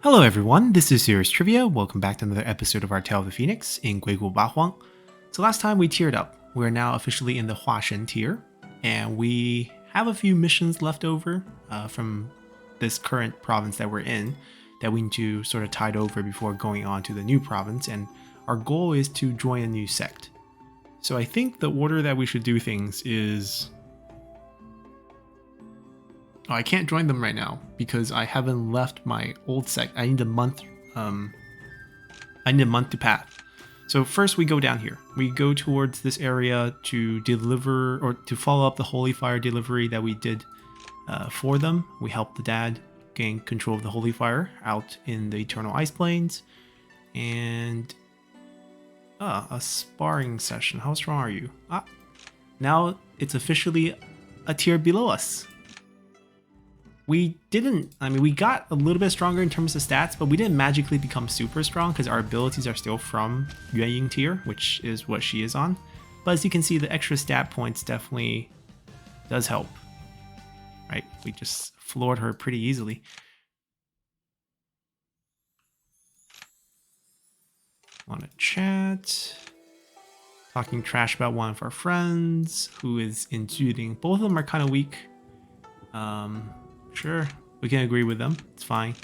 Hello everyone, this is Serious Trivia. Welcome back to another episode of our Tale of the Phoenix in 鬼谷八荒. So last time we tiered up. We're now officially in the Huashen tier, and we have a few missions left over from this current province that we're in that we need to sort of tide over before going on to the new province, and our goal is to join a new sect. So I think the order that we should do things is... Oh, I can't join them right now because I haven't left my old sect. I need a month. I need a month to path. So first we go down here. We go towards this area to deliver or to follow up the holy fire delivery that we did for them. We helped the dad gain control of the holy fire out in the eternal ice plains, and a sparring session. How strong are you? Now it's officially a tier below us. We got a little bit stronger in terms of stats, but we didn't magically become super strong because our abilities are still from Yuan Ying tier, which is what she is on. But as you can see, the extra stat points definitely does help. Right? We just floored her pretty easily. Want to chat. Talking trash about one of our friends who is in shooting. Both of them are kind of weak. Sure, we can agree with them. It's fine.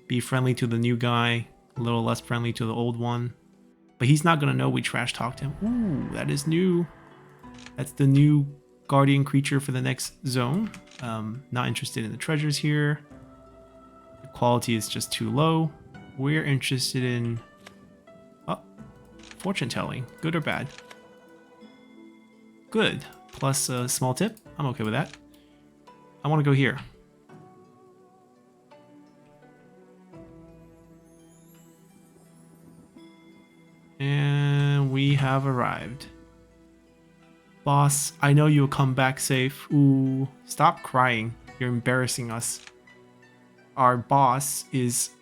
Be friendly to the new guy, a little less friendly to the old one. But he's not going to know we trash talked him. Ooh, that is new. That's the new guardian creature for the next zone. Not interested in the treasures here. The quality is just too low. We're interested in... fortune telling. Good or bad? Good. Plus a small tip. I'm okay with that. I want to go here. And we have arrived. Boss, I know you'll come back safe. Ooh, stop crying. You're embarrassing us. Our boss is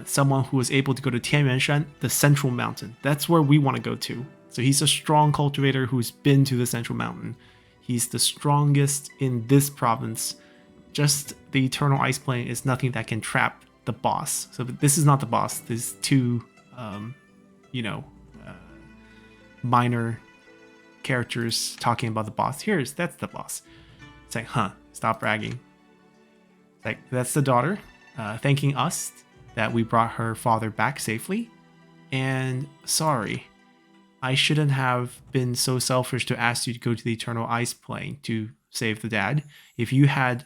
someone who was able to go to Tianyuanshan, the central mountain. That's where we want to go to. So he's a strong cultivator who's been to the central mountain. He's the strongest in this province. Just the eternal ice plane is nothing that can trap the boss. So this is not the boss. There's two, minor characters talking about the boss. That's the boss. It's like, stop bragging. It's like, that's the daughter thanking us that we brought her father back safely. And sorry, I shouldn't have been so selfish to ask you to go to the eternal ice plane to save the dad. If you had,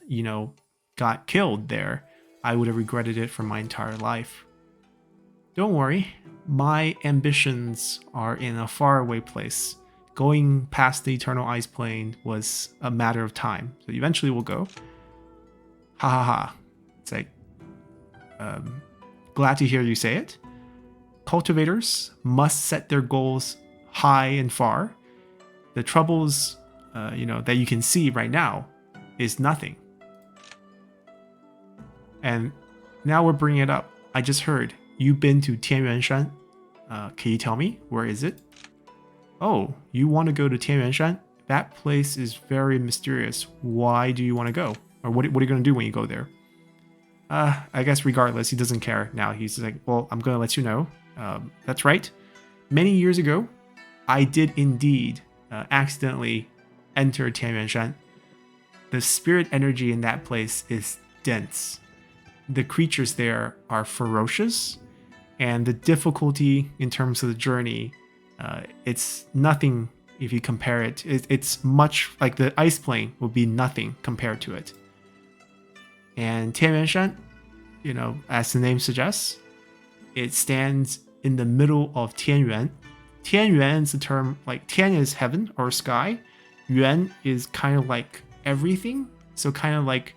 got killed there, I would have regretted it for my entire life. Don't worry, my ambitions are in a faraway place. Going past the eternal ice plane was a matter of time, so eventually we'll go. Ha ha ha. It's like, glad to hear you say it. Cultivators must set their goals high and far. The troubles, that you can see right now is nothing. And now we're bringing it up. I just heard you've been to Tianyuanshan. Can you tell me, where is it? Oh, you want to go to Tianyuanshan? That place is very mysterious. Why do you want to go? Or what are you going to do when you go there? I guess regardless, he doesn't care now. He's like, well, I'm going to let you know. That's right. Many years ago, I did indeed accidentally enter Tianyuanshan. The spirit energy in that place is dense. The creatures there are ferocious, and the difficulty in terms of the journey, it's nothing if you compare it. It's much like the ice plane would be nothing compared to it. And Tianyuanshan, as the name suggests, it stands in the middle of Tianyuan. Tianyuan is the term, like Tian is heaven or sky. Yuan is kind of like everything. So kind of like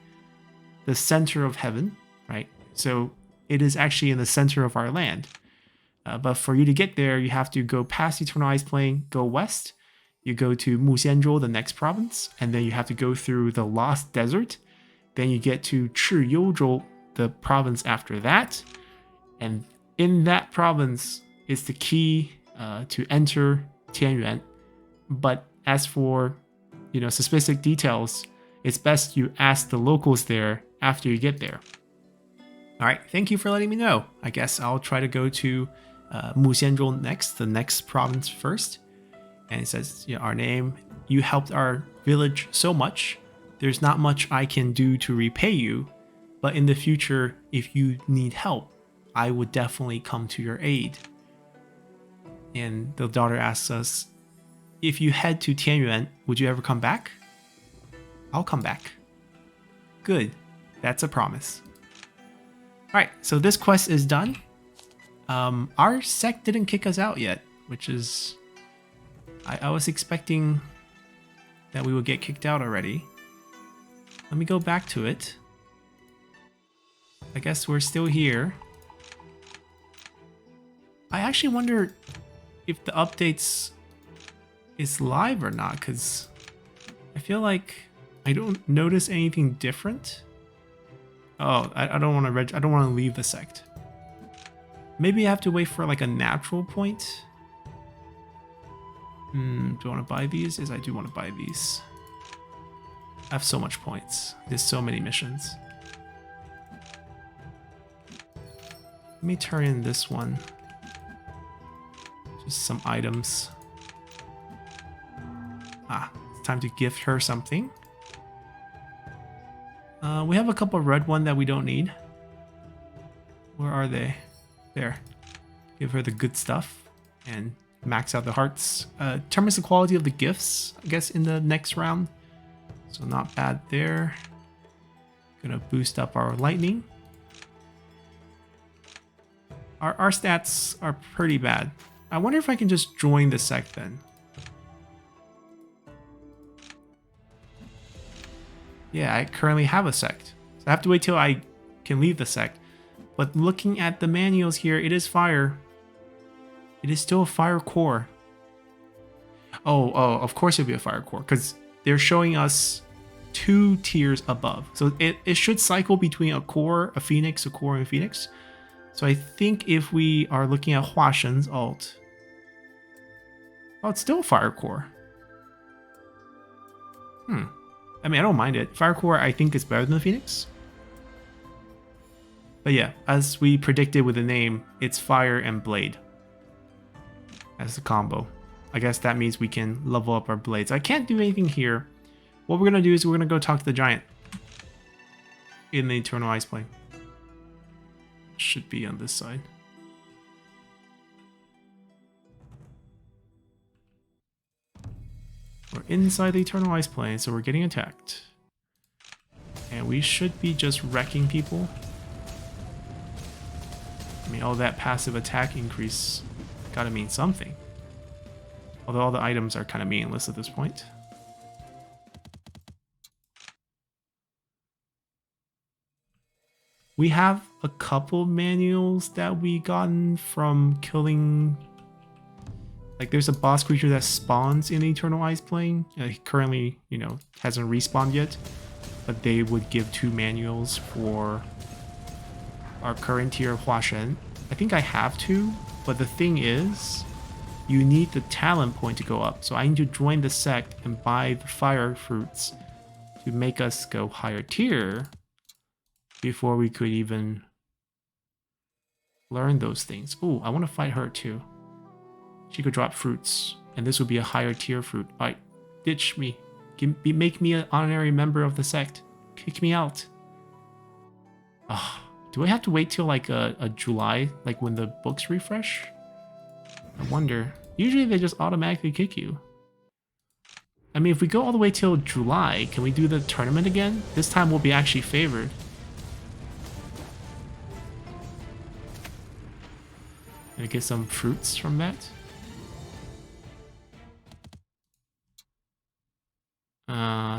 the center of heaven, right? So it is actually in the center of our land. But for you to get there, you have to go past Eternal Ice Plain, go west. You go to Muxianzhou, the next province, and then you have to go through the Lost Desert. Then you get to Chiyouzhou, the province after that. And in that province is the key to enter Tianyuan. But as for, specific details, it's best you ask the locals there after you get there. All right, thank you for letting me know. I guess I'll try to go to Muxianzhou next, the next province first. And it says, you know, our name, you helped our village so much. There's not much I can do to repay you, but in the future, if you need help, I would definitely come to your aid. And the daughter asks us, if you head to Tianyuan, would you ever come back? I'll come back. Good. That's a promise. Alright, so this quest is done. Our sect didn't kick us out yet, which is... I was expecting that we would get kicked out already. Let me go back to it. I guess we're still here. I actually wonder if the updates is live or not, because I feel like I don't notice anything different. Oh, I don't want to I don't want to leave the sect. Maybe I have to wait for like a natural point. Do I want to buy these? Yes, I do want to buy these. I have so much points. There's so many missions. Let me turn in this one. Just some items. Ah, it's time to gift her something. We have a couple of red ones that we don't need. Where are they? There. Give her the good stuff and max out the hearts. Determines the quality of the gifts, I guess, in the next round. So not bad there. Gonna boost up our lightning. Our stats are pretty bad. I wonder if I can just join the sect then. Yeah, I currently have a sect. So I have to wait till I can leave the sect. But looking at the manuals here, it is fire. It is still a fire core. Oh, of course it'll be a fire core, because they're showing us 2 tiers above. So it should cycle between a core, a phoenix, a core, and a phoenix. So I think if we are looking at Hua Shen's alt... Oh, it's still a fire core. I mean, I don't mind it. Fire core, I think, is better than the phoenix. But yeah, as we predicted with the name, it's fire and blade as the combo. I guess that means we can level up our blades. I can't do anything here. What we're going to do is we're going to go talk to the giant in the Eternal Ice Plane. Should be on this side. We're inside the Eternal Ice Plane, so we're getting attacked. And we should be just wrecking people. I mean, all that passive attack increase gotta mean something. Although all the items are kind of meaningless at this point. We have a couple manuals that we gotten from killing... Like, there's a boss creature that spawns in the Eternal Ice Plane. He currently, you know, hasn't respawned yet. But they would give 2 manuals for our current tier of Hua Shen. I think I have 2, but the thing is, you need the talent point to go up. So I need to join the sect and buy the fire fruits to make us go higher tier before we could even learn those things. Ooh, I want to fight her too. She could drop fruits, and this would be a higher tier fruit. Alright, ditch me. Make me an honorary member of the sect. Kick me out. Do I have to wait till like a July, like when the books refresh? I wonder. Usually they just automatically kick you. I mean, if we go all the way till July, can we do the tournament again? This time we'll be actually favored. Gonna get some fruits from that.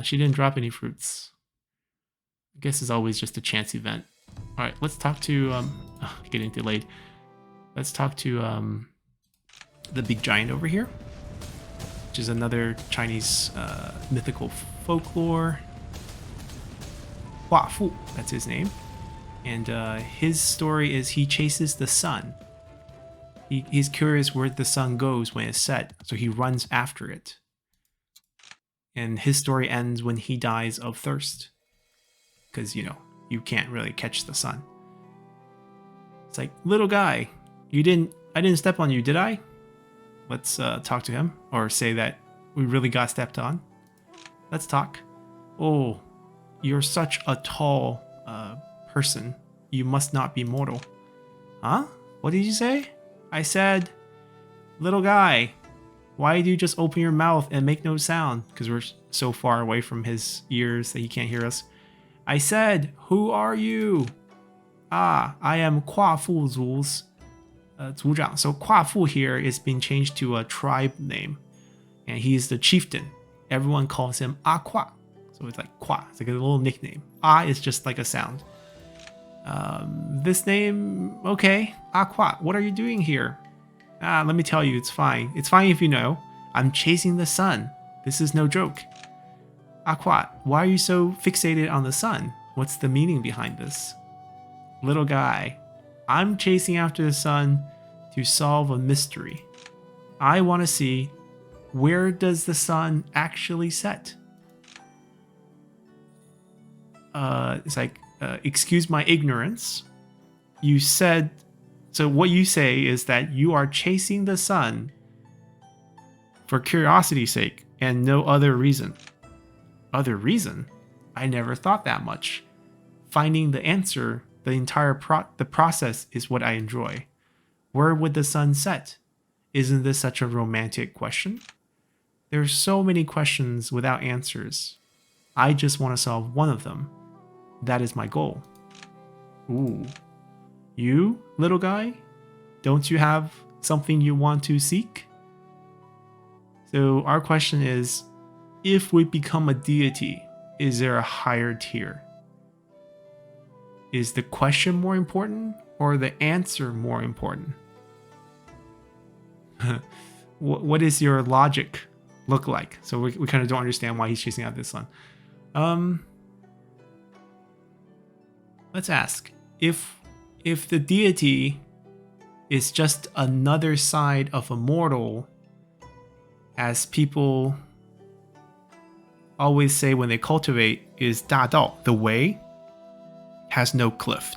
She didn't drop any fruits. I guess it's always just a chance event. Alright, let's talk to, getting delayed. Let's talk to, the big giant over here, which is another Chinese, mythical folklore. Hua Fu, that's his name. And, his story is he chases the sun. He's curious where the sun goes when it's set, so he runs after it. And his story ends when he dies of thirst. Because, you know, you can't really catch the sun. It's like, little guy, I didn't step on you, did I? Let's talk to him, or say that we really got stepped on. Let's talk. Oh, you're such a tall person. You must not be mortal. Huh? What did you say? I said, little guy, why do you just open your mouth and make no sound? Because we're so far away from his ears that he can't hear us. I said, who are you? Ah, I am Kwa Fu Zu's 族长. So Kwa Fu here is being changed to a tribe name. And he's the chieftain. Everyone calls him Ah Kwa. So it's like Kwa. It's like a little nickname. Ah is just like a sound. This name, okay. Ah Kwa, what are you doing here? Let me tell you, it's fine. It's fine if you know. I'm chasing the sun. This is no joke. Ah Kwa, why are you so fixated on the sun? What's the meaning behind this? Little guy, I'm chasing after the sun to solve a mystery. I want to see, where does the sun actually set? It's like, excuse my ignorance. You said, so what you say is that you are chasing the sun for curiosity's sake and no other reason. Other reason? I never thought that much. Finding the answer, the entire process is what I enjoy. Where would the sun set? Isn't this such a romantic question? There's so many questions without answers. I just want to solve one of them. That is my goal. Ooh. You, little guy? Don't you have something you want to seek? So our question is, if we become a deity, is there a higher tier? Is the question more important or the answer more important? What is your logic look like? So we kind of don't understand why he's chasing out this sun. Let's ask, if the deity is just another side of a mortal, as people always say when they cultivate, is 大道, the way, has no cliff.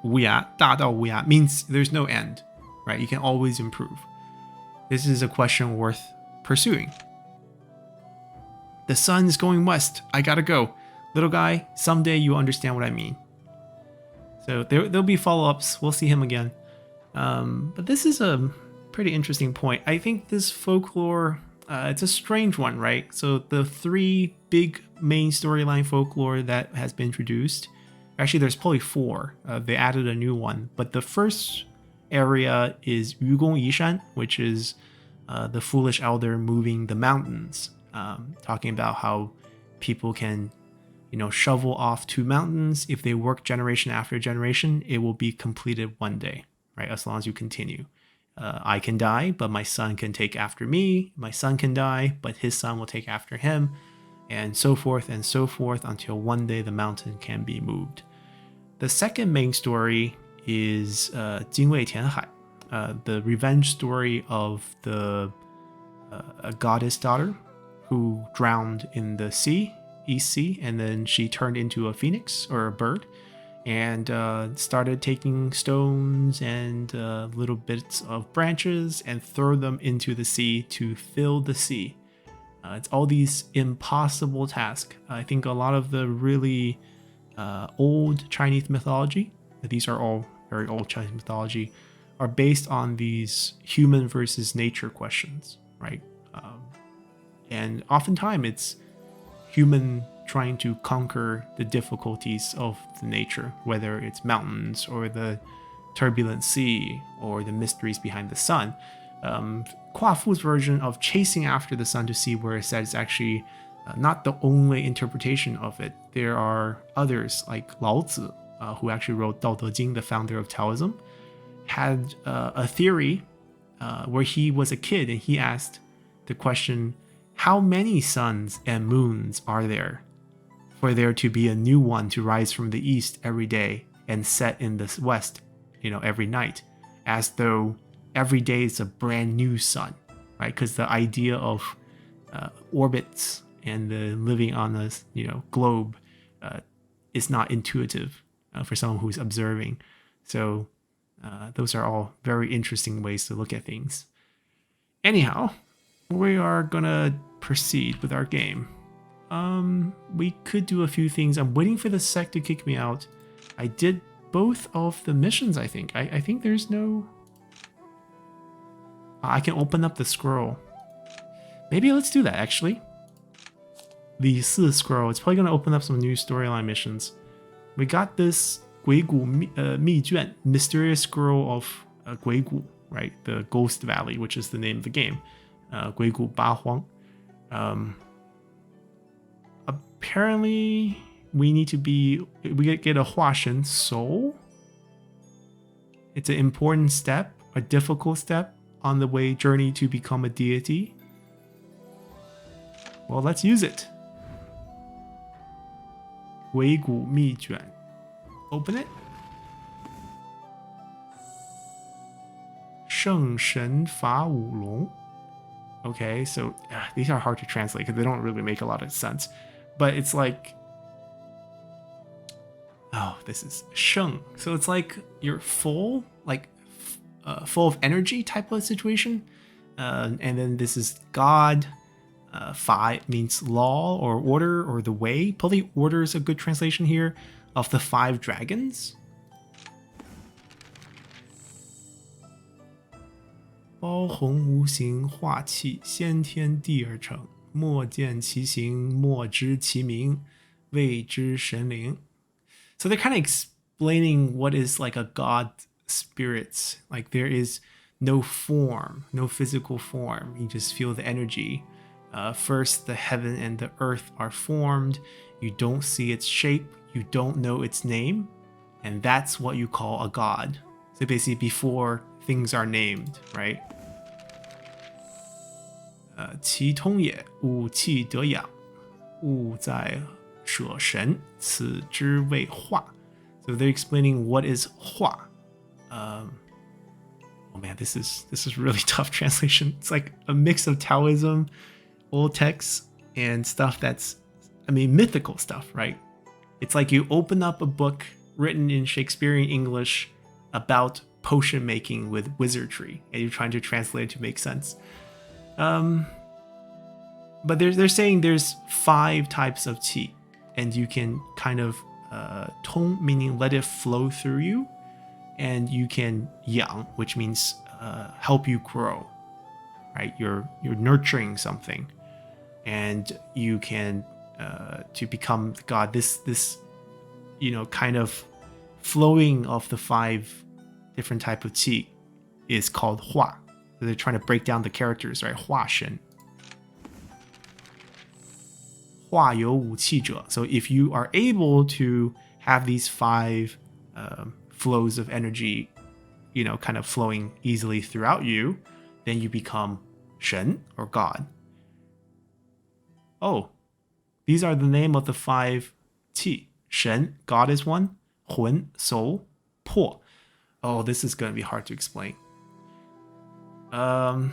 无涯, 大道无涯 means there's no end, right? You can always improve. This is a question worth pursuing. The sun is going west. I gotta go. Little guy, someday you'll understand what I mean. So there'll be follow-ups. We'll see him again. But this is a pretty interesting point. I think this folklore, it's a strange one, right? So the three big main storyline folklore that has been introduced, actually there's probably four. They added a new one. But the first area is 愚公移山, which is the foolish elder moving the mountains, talking about how people can shovel off 2 mountains. If they work generation after generation, it will be completed one day, right? As long as you continue. I can die, but my son can take after me. My son can die, but his son will take after him, and so forth until one day the mountain can be moved. The second main story is 精卫填海, the revenge story of a goddess daughter who drowned in the sea, East Sea, and then she turned into a phoenix or a bird and started taking stones and little bits of branches and throw them into the sea to fill the sea. It's all these impossible tasks. I think a lot of the really old Chinese mythology, these are all very old Chinese mythology, are based on these human versus nature questions, right? And oftentimes it's human trying to conquer the difficulties of the nature, whether it's mountains or the turbulent sea or the mysteries behind the sun. Kwa Fu's version of chasing after the sun to see where it's at is actually not the only interpretation of it. There are others like Lao Tzu, who actually wrote Dao De Jing, the founder of Taoism, had a theory where he was a kid and he asked the question, how many suns and moons are there for there to be a new one to rise from the east every day and set in the west, every night, as though every day is a brand new sun, right? Because the idea of orbits and the living on a globe is not intuitive for someone who's observing. So Those are all very interesting ways to look at things. Anyhow, we are gonna proceed with our game. We could do a few things. I'm waiting for the sec to kick me out. I did both of the missions, I think. I think there's no... I can open up the scroll. Maybe let's do that, actually. The scroll. It's probably going to open up some new storyline missions. We got this 鬼谷秘卷, Mysterious Scroll of 鬼谷, right? The Ghost Valley, which is the name of the game. 鬼谷八荒. Apparently, we get a 化身 soul. It's an important step, a difficult step on the way journey to become a deity. Well, let's use it. 鬼谷秘卷. Open it. 圣神法舞龙. Okay, so these are hard to translate because they don't really make a lot of sense. But it's like... Oh, this is 圣. So it's like you're full, like full of energy type of situation. And then this is God. 法 means law or order or the way. Probably order is a good translation here of the 5 dragons. 包弘无形化气先天地而成 莫见其形莫知其名谓之神灵 So they're kind of explaining what is like a god spirit. Like there is no form, no physical form. You just feel the energy. First, the heaven and the earth are formed. You don't see its shape. You don't know its name. And that's what you call a god. So basically before things are named, right? 其通也物气得养物在舍神此之谓化 So they're explaining what is 化 Oh man, this is really tough translation. It's like a mix of Taoism, old texts, and stuff that's, I mean, mythical stuff, right? It's like you open up a book written in Shakespearean English about potion making with wizardry, and you're trying to translate it to make sense. But they're saying there's 5 types of qi, and you can kind of 通 meaning let it flow through you, and you can yang, which means help you grow, right? You're nurturing something, and you can to become God. This kind of flowing of the 5 different type of qi is called 化. So they're trying to break down the characters, right? 化身. 化有五气者. So if you are able to have these 5 flows of energy, kind of flowing easily throughout you, then you become 神 or God. Oh, these are the name of the 5 qi. 神, God is one. 魂, soul. 魄. Oh, this is going to be hard to explain. I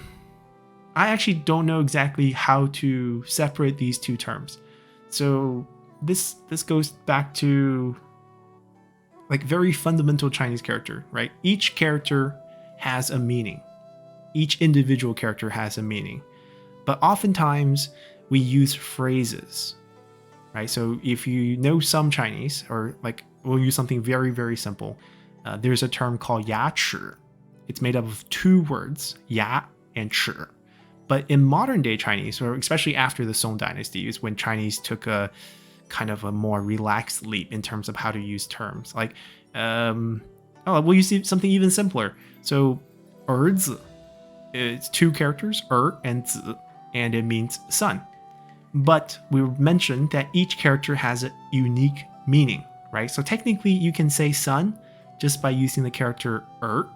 actually don't know exactly how to separate these 2 terms. So this goes back to like very fundamental Chinese character, right? Each character has a meaning. Each individual character has a meaning. But oftentimes we use phrases, right? So if you know some Chinese, or like we'll use something very, very simple. There's a term called 牙齿. It's made up of 2 words, 牙 and 齿. But in modern day Chinese, or especially after the Song Dynasty, is when Chinese took a kind of a more relaxed leap in terms of how to use terms. Like, we'll use something even simpler. So, 儿子, it's 2 characters, and 子, and it means son. But we mentioned that each character has a unique meaning, right? So technically you can say son just by using the character 儿,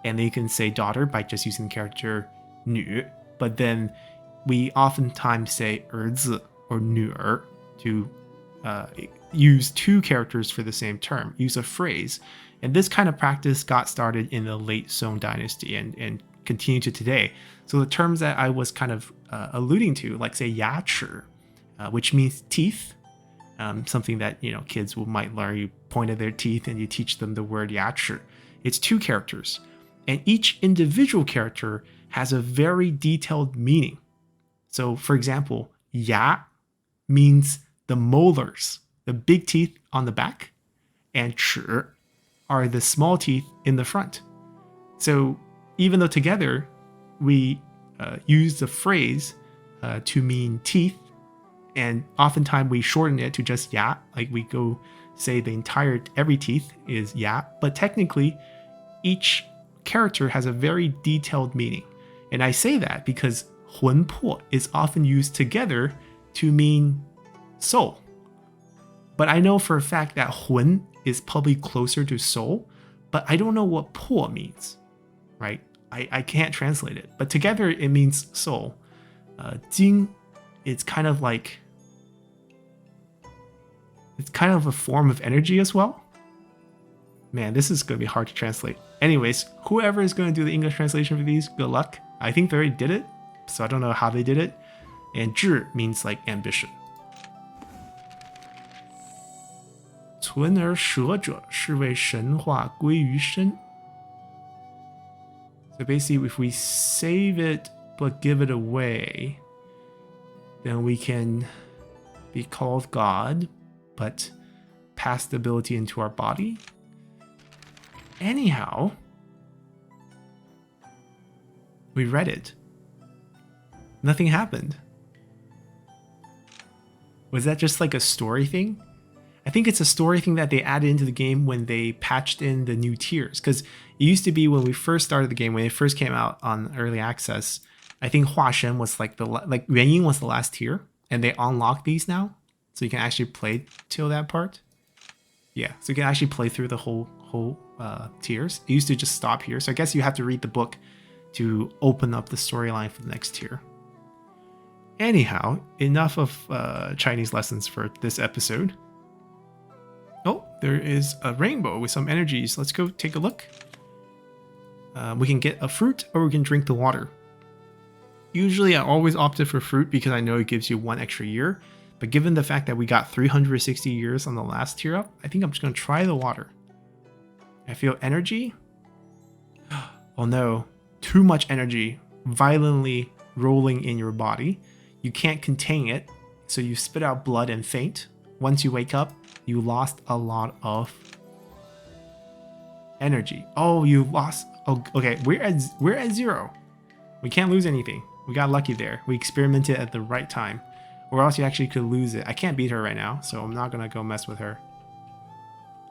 and then you can say daughter by just using the character 女. But then we oftentimes say 儿子 or 女儿 to use 2 characters for the same term, use a phrase. And this kind of practice got started in the late Song Dynasty and continue to today. So the terms that I was kind of alluding to, like say 牙齿, which means teeth, something that kids might learn. You point at their teeth and you teach them the word 牙齿. It's 2 characters, and each individual character has a very detailed meaning. So, for example, 牙 means the molars, the big teeth on the back, and 齿 are the small teeth in the front. So, even though together we use the phrase to mean teeth, and oftentimes we shorten it to just 牙, like we go say every teeth is 牙, but technically each character has a very detailed meaning. And I say that because 魂魄 is often used together to mean soul. But I know for a fact that 魂 is probably closer to soul, but I don't know what 魄 means, right? I can't translate it, but together it means soul. 精, it's kind of like, it's kind of a form of energy as well. Man, this is going to be hard to translate. Anyways, whoever is going to do the English translation for these, good luck. I think they already did it, so I don't know how they did it. And 志 means like ambition. 存而舍者是为神话归于身. So basically, if we save it but give it away, then we can be called God, but pass the ability into our body. Anyhow, we read it. Nothing happened. Was that just like a story thing? I think it's a story thing that they added into the game when they patched in the new tiers. Because it used to be when we first started the game, when it first came out on early access, I think 化身 was like元婴 was the last tier, and they unlock these now, so you can actually play till that part. Yeah, so you can actually play through the whole tiers. It used to just stop here, so I guess you have to read the book to open up the storyline for the next tier. Anyhow, enough of Chinese lessons for this episode. Oh, there is a rainbow with some energies. Let's go take a look. We can get a fruit or we can drink the water. Usually I always opted for fruit because I know it gives you 1 extra year. But given the fact that we got 360 years on the last tier up, I think I'm just going to try the water. I feel energy. Oh no, too much energy violently rolling in your body. You can't contain it, so you spit out blood and faint. Once you wake up, you lost a lot of energy. Oh, you lost. Oh, okay, we're at 0. We can't lose anything. We got lucky there. We experimented at the right time, or else you actually could lose it. I can't beat her right now, so I'm not gonna go mess with her.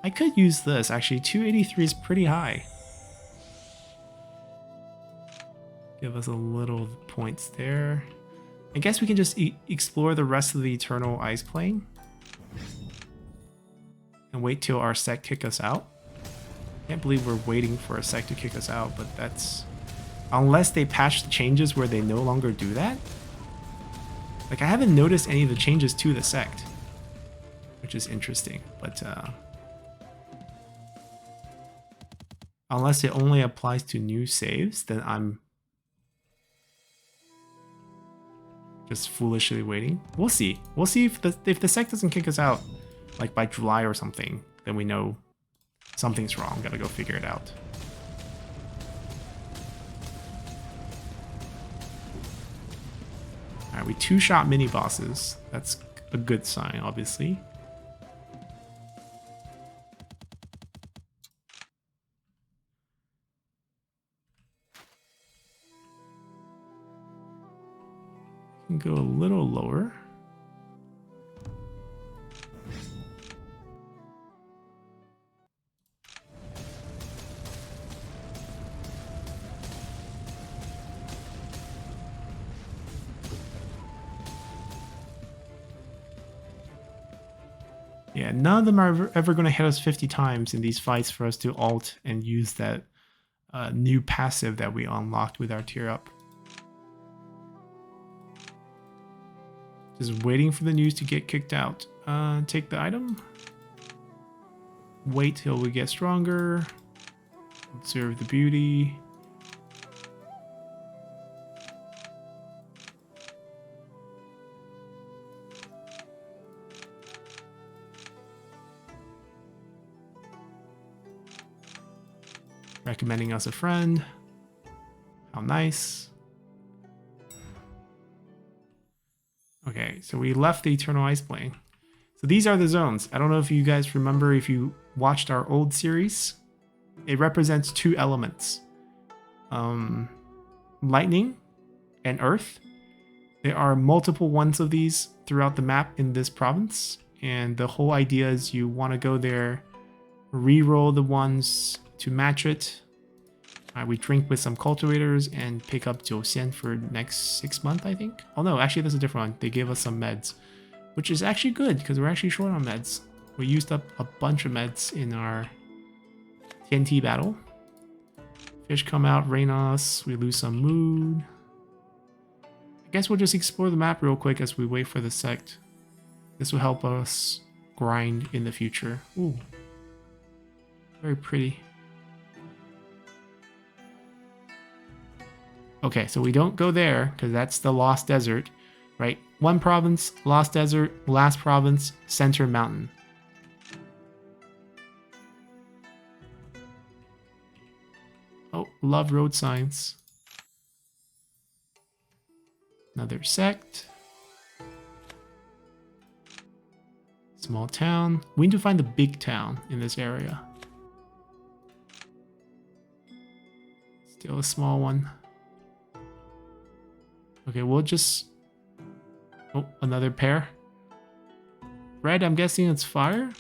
I could use this actually. 283 is pretty high. Give us a little points there. I guess we can just explore the rest of the Eternal Ice Plane and wait till our sect kick us out. Can't believe we're waiting for a sect to kick us out, but that's... Unless they patch the changes where they no longer do that? Like, I haven't noticed any of the changes to the sect, which is interesting, but unless it only applies to new saves, then I'm just foolishly waiting. We'll see. We'll see if the sect doesn't kick us out, like by July or something, then we know something's wrong. Gotta go figure it out. Alright, we 2-shot mini bosses. That's a good sign, obviously. Can go a little lower. Yeah, none of them are ever going to hit us 50 times in these fights for us to ult and use that new passive that we unlocked with our tier up. Just waiting for the news to get kicked out. Take the item. Wait till we get stronger. Observe the beauty. recommending us a friend. How nice. Okay, so we left the Eternal Ice Plain. So these are the zones. I don't know if you guys remember if you watched our old series. It represents 2 elements. Lightning and earth. There are multiple ones of these throughout the map in this province. And the whole idea is you want to go there, re-roll the ones to match it. We drink with some cultivators and pick up Jiuxian for next 6 months, I think. Oh no, actually that's a different one. They gave us some meds, which is actually good because we're actually short on meds. We used up a bunch of meds in our TNT battle. Fish come out, rain on us, we lose some mood. I guess we'll just explore the map real quick as we wait for the sect. This will help us grind in the future. Ooh, very pretty. Okay, so we don't go there because that's the Lost Desert, right? One province, Lost Desert, last province, Center Mountain. Oh, love road signs. Another sect. Small town. We need to find the big town in this area. Still a small one. Okay, we'll just... Oh, another pair. Red, I'm guessing it's fire?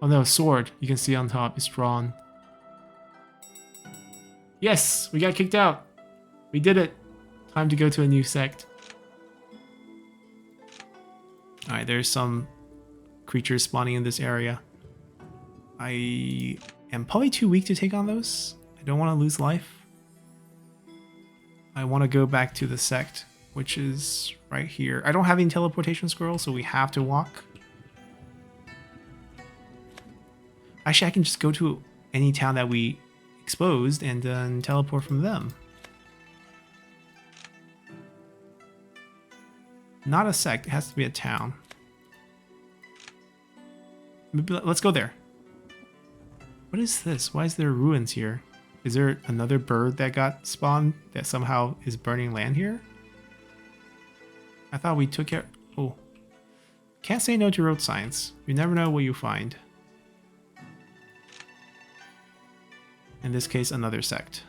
Oh no, sword. You can see on top, it's drawn. Yes, we got kicked out. We did it. Time to go to a new sect. Alright, there's some creatures spawning in this area. I am probably too weak to take on those. I don't want to lose life. I want to go back to the sect, which is right here. I don't have any teleportation scrolls, so we have to walk. Actually, I can just go to any town that we exposed and then teleport from them. Not a sect, it has to be a town. Maybe let's go there. What is this? Why is there ruins here? Is there another bird that got spawned that somehow is burning land here? I thought we took care... Oh. Can't say no to road signs. You never know what you find. In this case, another sect.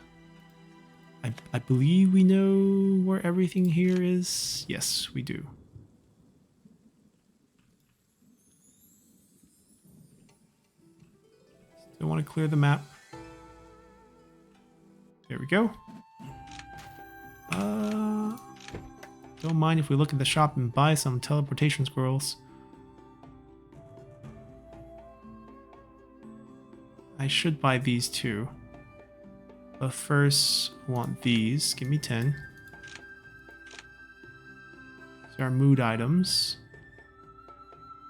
I believe we know where everything here is. Yes, we do. Still want to clear the map. There we go. Don't mind if we look at the shop and buy some teleportation scrolls. I should buy these too. But first, I want these. Give me 10. These are mood items.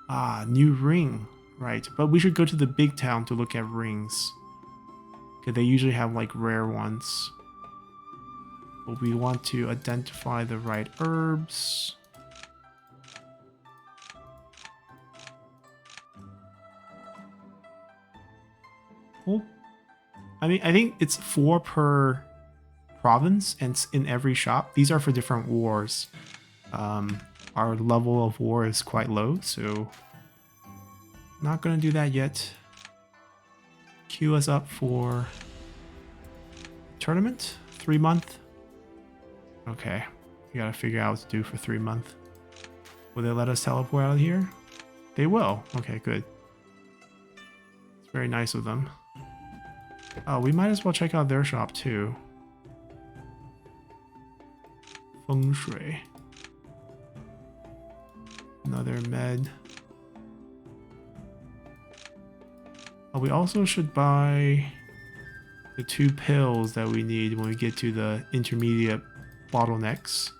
Ah, new ring. Right, but we should go to the big town to look at rings. Because they usually have like rare ones. But we want to identify the right herbs. Well, I mean, I think it's 4 per province and it's in every shop. These are for different wars. Our level of war is quite low, so not gonna do that yet. Queue us up for tournament, 3 month. Okay, we gotta figure out what to do for 3 month. Will they let us teleport out of here? They will. Okay, good. It's very nice of them. Oh, we might as well check out their shop too. Feng Shui. Another med. Oh, we also should buy the 2 pills that we need when we get to the intermediate bottlenecks.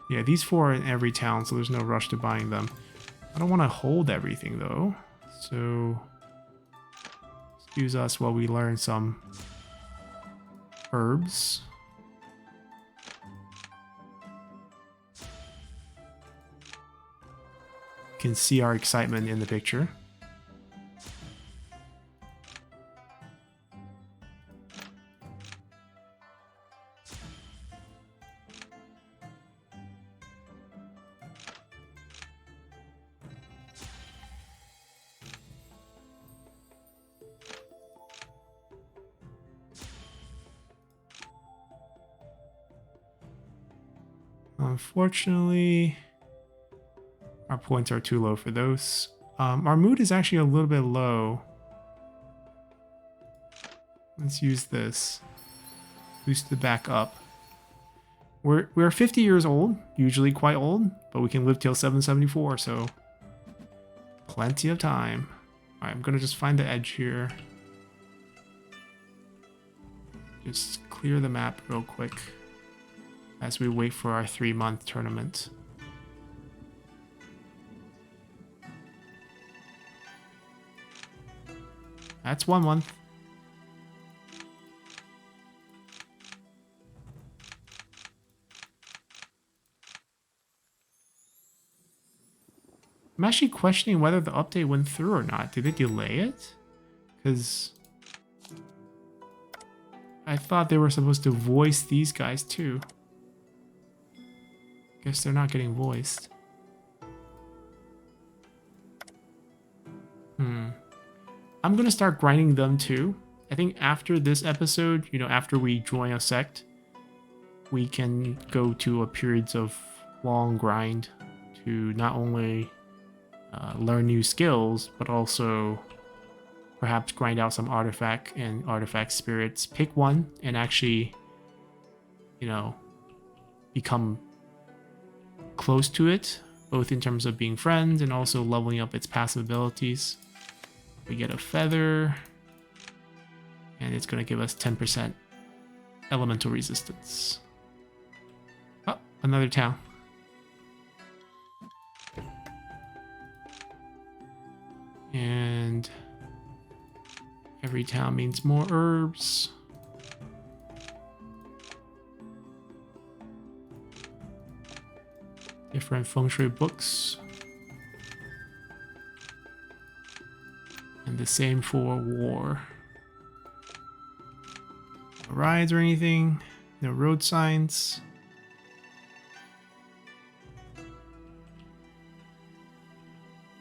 Yeah, these 4 are in every town, so there's no rush to buying them. I don't want to hold everything though, so excuse us while we learn some herbs. can see our excitement in the picture. Unfortunately, our points are too low for those. Our mood is actually a little bit low. Let's use this. Boost it back up. We're 50 years old, usually quite old, but we can live till 774, so plenty of time. Alright, I'm gonna just find the edge here. Just clear the map real quick as we wait for our 3-month tournament. That's 1 month. I'm actually questioning whether the update went through or not. Did it delay it? Because I thought they were supposed to voice these guys too. Guess they're not getting voiced. I'm gonna start grinding them too. I think after this episode, you know, after we join a sect, we can go to a periods of long grind to not only learn new skills, but also perhaps grind out some artifact and artifact spirits. Pick one and actually, you know, become close to it, both in terms of being friends and also leveling up its passive abilities. We get a feather, and it's going to give us 10% elemental resistance. Oh, another town. And every town means more herbs. Different feng shui books. And the same for war. No rides or anything. No road signs.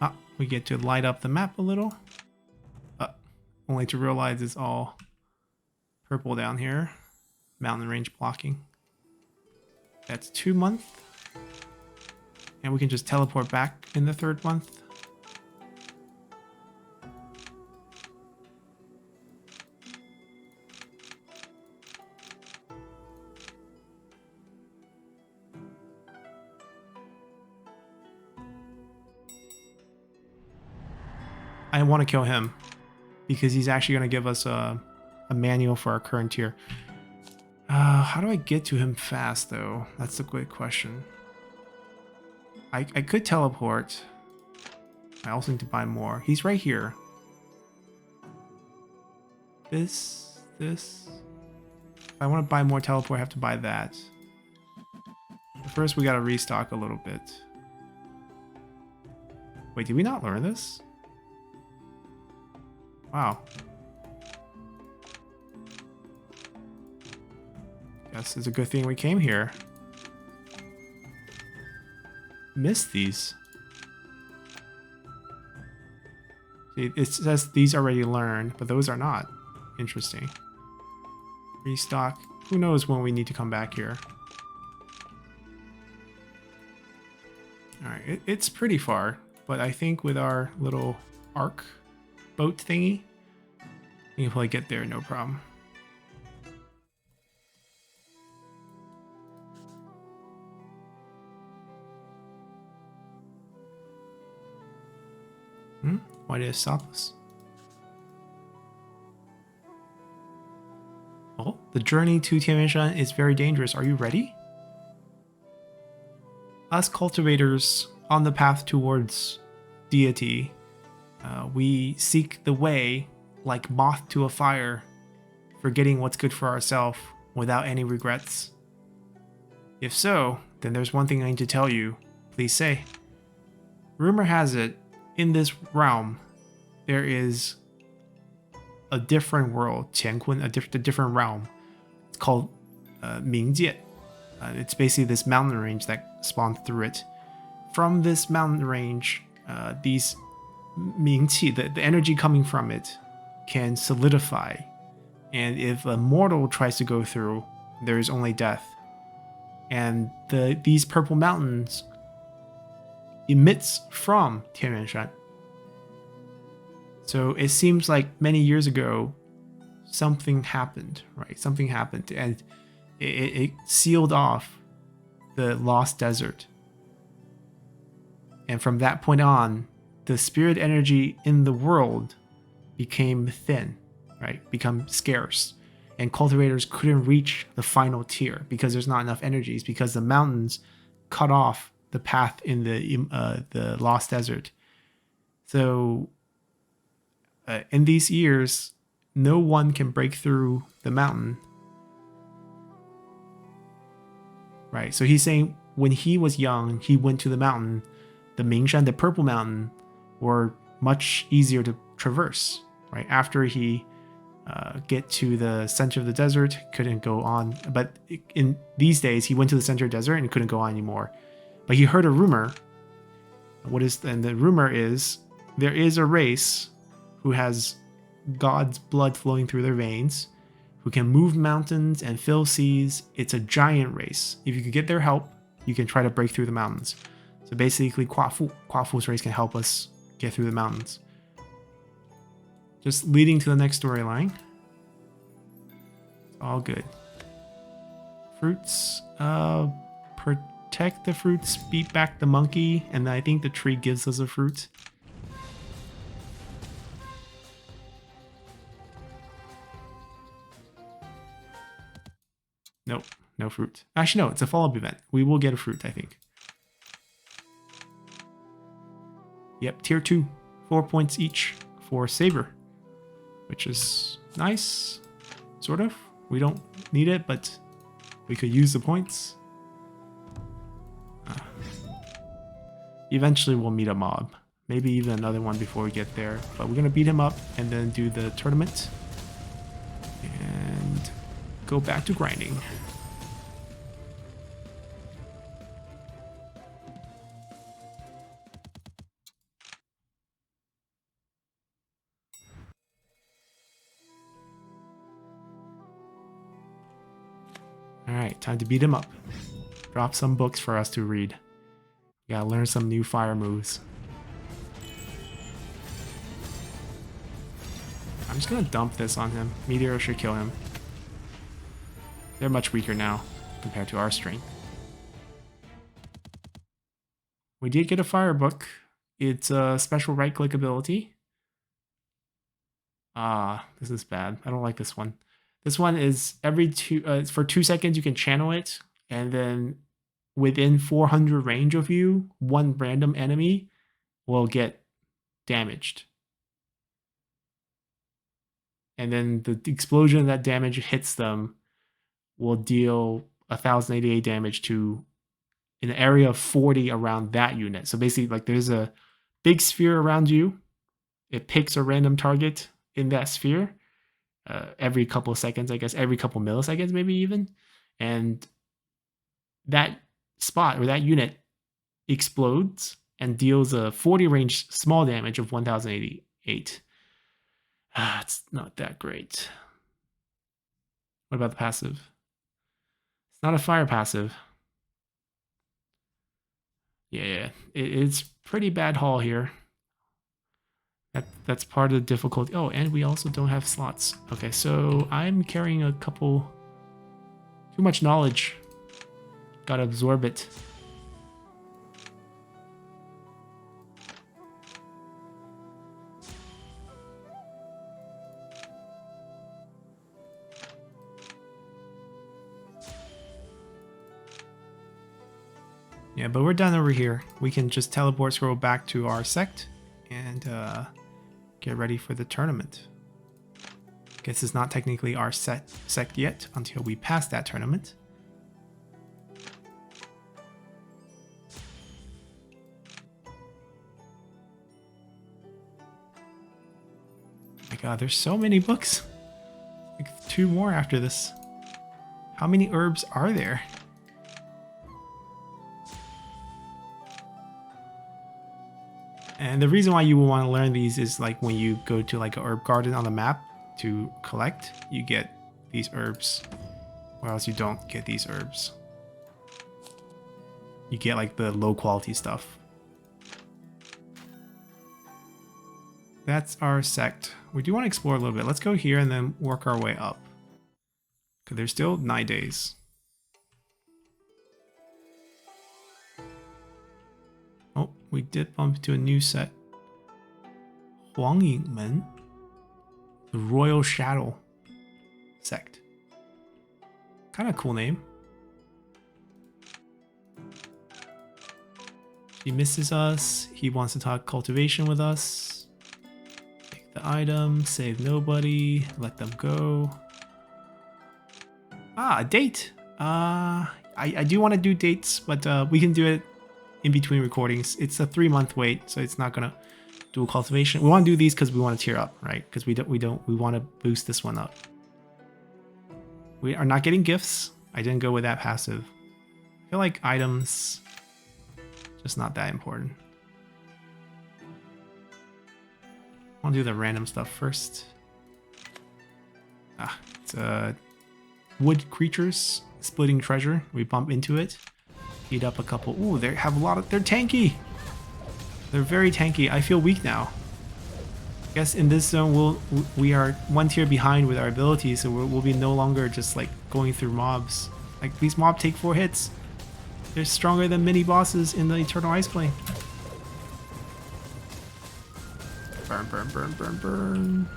Ah, we get to light up the map a little. Only to realize it's all purple down here. Mountain range blocking. That's 2 months. And we can just teleport back in the 3rd month. I want to kill him because he's actually going to give us a manual for our current tier. How do I get to him fast, though? That's the good question. I could teleport. I also need to buy more. He's right here. This. If I want to buy more teleport, I have to buy that. But first, we got to restock a little bit. Wait, did we not learn this? Wow. Guess it's a good thing we came here. Missed these. See, it says these already learned, but those are not. Interesting. Restock. Who knows when we need to come back here. Alright, it's pretty far, but I think with our little arc boat thingy, we can probably get there no problem. Why did it stop us? Oh, the journey to Tianyuanshan is very dangerous. Are you ready? Us cultivators on the path towards deity, we seek the way like moth to a fire, forgetting what's good for ourselves without any regrets. If so, then there's one thing I need to tell you. Please say. rumor has it, in this realm, there is a different world, 乾坤, a different realm. It's called 冥界. It's basically this mountain range that spawned through it. From this mountain range, these 冥气, the energy coming from it, can solidify. And if a mortal tries to go through, there is only death. And these purple mountains emits from 天元山. So it seems like many years ago, something happened, right? Something happened, and it sealed off the lost desert. And from that point on, the spirit energy in the world became thin, right? Become scarce. And cultivators couldn't reach the final tier because there's not enough energies, because the mountains cut off the path in the lost desert. So in these years, no one can break through the mountain. Right, so he's saying when he was young, he went to the mountain. The Mingshan, the purple mountain, were much easier to traverse. Right, after he get to the center of the desert, couldn't go on. But in these days, he went to the center of the desert and couldn't go on anymore. But he heard a rumor. And the rumor is there is a race who has God's blood flowing through their veins, who can move mountains and fill seas. It's a giant race. If you could get their help, you can try to break through the mountains. So basically, Kuafu's race can help us get through the mountains. Just leading to the next storyline. All good. Fruits. Protect the fruits, beat back the monkey, and I think the tree gives us a fruit. Nope, no fruit. Actually, no, it's a follow-up event. We will get a fruit, I think. Yep, tier 2. 4 points each for Saber, which is nice, sort of. We don't need it, but we could use the points. Eventually, we'll meet a mob. Maybe even another one before we get there. But we're going to beat him up and then do the tournament. And go back to grinding. Alright, time to beat him up. Drop some books for us to read. Gotta learn some new fire moves. I'm just gonna dump this on him. Meteor should kill him. They're much weaker now compared to our strength. We did get a fire book. It's a special right-click ability. This is bad. I don't like this one. This one is for 2 seconds you can channel it, and then within 400 range of you, one random enemy will get damaged. And then the explosion of that damage hits them will deal 1088 damage to an area of 40 around that unit. So basically, like, there's a big sphere around you. It picks a random target in that sphere every couple of seconds, I guess, every couple milliseconds, maybe even. And that spot or that unit explodes and deals a 40 range small damage of 1088. It's not that great. What about the passive? It's not a fire passive. Yeah, it's pretty bad haul here. That's part of the difficulty. Oh, and we also don't have slots. Okay, so I'm carrying a couple... Too much knowledge. Gotta absorb it. Yeah, but we're done over here. We can just teleport scroll back to our sect and get ready for the tournament. Guess it's not technically our sect yet until we pass that tournament. My god, there's so many books. Like 2 more after this. How many herbs are there? And the reason why you will want to learn these is like when you go to like a herb garden on the map to collect, you get these herbs. Or else you don't get these herbs. You get like the low quality stuff. That's our sect. We do want to explore a little bit. Let's go here and then work our way up. Because there's still 9 days. Oh, we did bump into a new set. Huang Yingmen. The Royal Shadow Sect. Kind of cool name. He misses us. He wants to talk cultivation with us. Take the item, save nobody, let them go. Ah, a date. I do want to do dates, but we can do it in between recordings. It's a 3-month wait, so it's not gonna do a cultivation. We want to do these because we want to tier up, right? Because we want to boost this one up. We are not getting gifts. I didn't go with that passive. I feel like items just not that important. I'll do the random stuff first. Ah, it's wood creatures splitting treasure. We bump into it, eat up a couple. Ooh, they have a lot of. They're tanky. They're very tanky. I feel weak now. I guess in this zone we are 1 tier behind with our abilities, so we'll be no longer just like going through mobs. Like these mobs take 4 hits. They're stronger than mini bosses in the Eternal Ice Plane. Burn, burn, burn, burn, burn.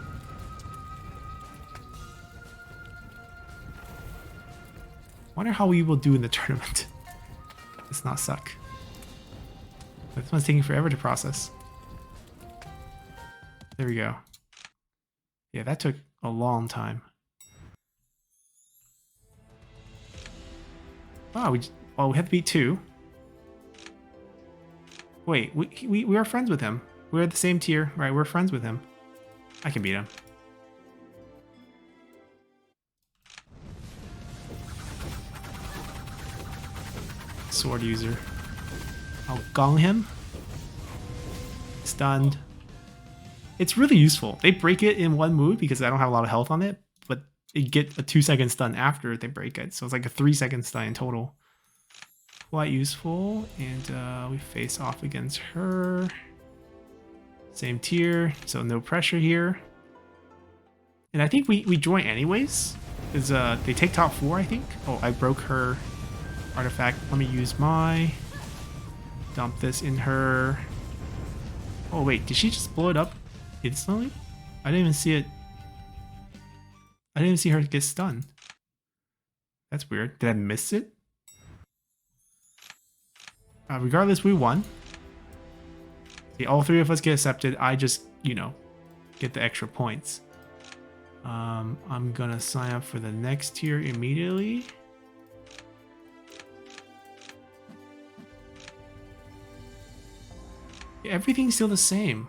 Wonder how we will do in the tournament. Let's not suck. This one's taking forever to process. There we go. Yeah, that took a long time. Wow, we have to beat 2. Wait, we are friends with him. We're at the same tier, right? We're friends with him. I can beat him. Sword user. I'll gong him. Stunned. It's really useful. They break it in 1 move because I don't have a lot of health on it, but they get a 2-second stun after they break it. So it's like a 3-second stun in total. Quite useful. And we face off against her. Same tier, so no pressure here. And I think we join anyways. Because they take top 4, I think. Oh, I broke her artifact. Let me use my... Dump this in her... Oh wait, did she just blow it up instantly? I didn't even see it. I didn't even see her get stunned. That's weird. Did I miss it? Regardless, we won. See, all 3 of us get accepted. I just, you know, get the extra points. I'm gonna sign up for the next tier immediately. Everything's still the same.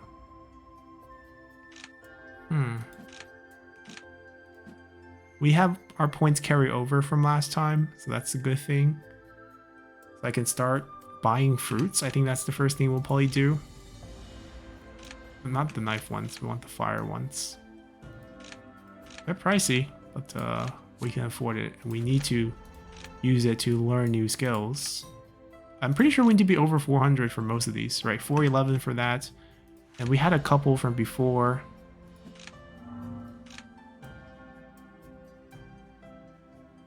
We have our points carry over from last time, so that's a good thing. So I can start buying fruits. I think that's the first thing we'll probably do. Not the knife ones, we want the fire ones. They're pricey, but we can afford it. And we need to use it to learn new skills. I'm pretty sure we need to be over 400 for most of these, right? 411 for that. And we had a couple from before.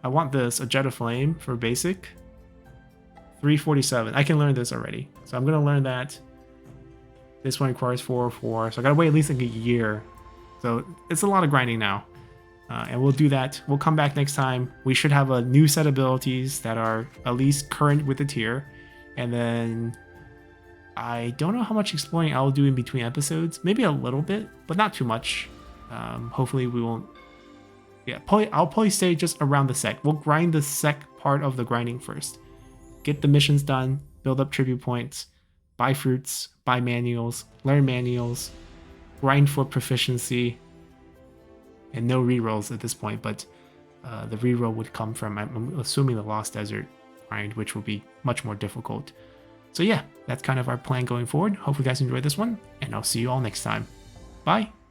I want this, a Jet of Flame for basic. 347. I can learn this already. So I'm going to learn that. This one requires 404. So I got to wait at least like a year. So it's a lot of grinding now. And we'll do that. We'll come back next time. We should have a new set of abilities that are at least current with the tier. And then I don't know how much exploring I'll do in between episodes. Maybe a little bit, but not too much. Hopefully we won't. Yeah, I'll probably stay just around the sec. We'll grind the sec part of the grinding first. Get the missions done, build up tribute points, buy fruits, buy manuals, learn manuals, grind for proficiency, and no rerolls at this point, but the reroll would come from, I'm assuming, the Lost Desert grind, which will be much more difficult. So yeah, that's kind of our plan going forward. Hope you guys enjoyed this one, and I'll see you all next time. Bye!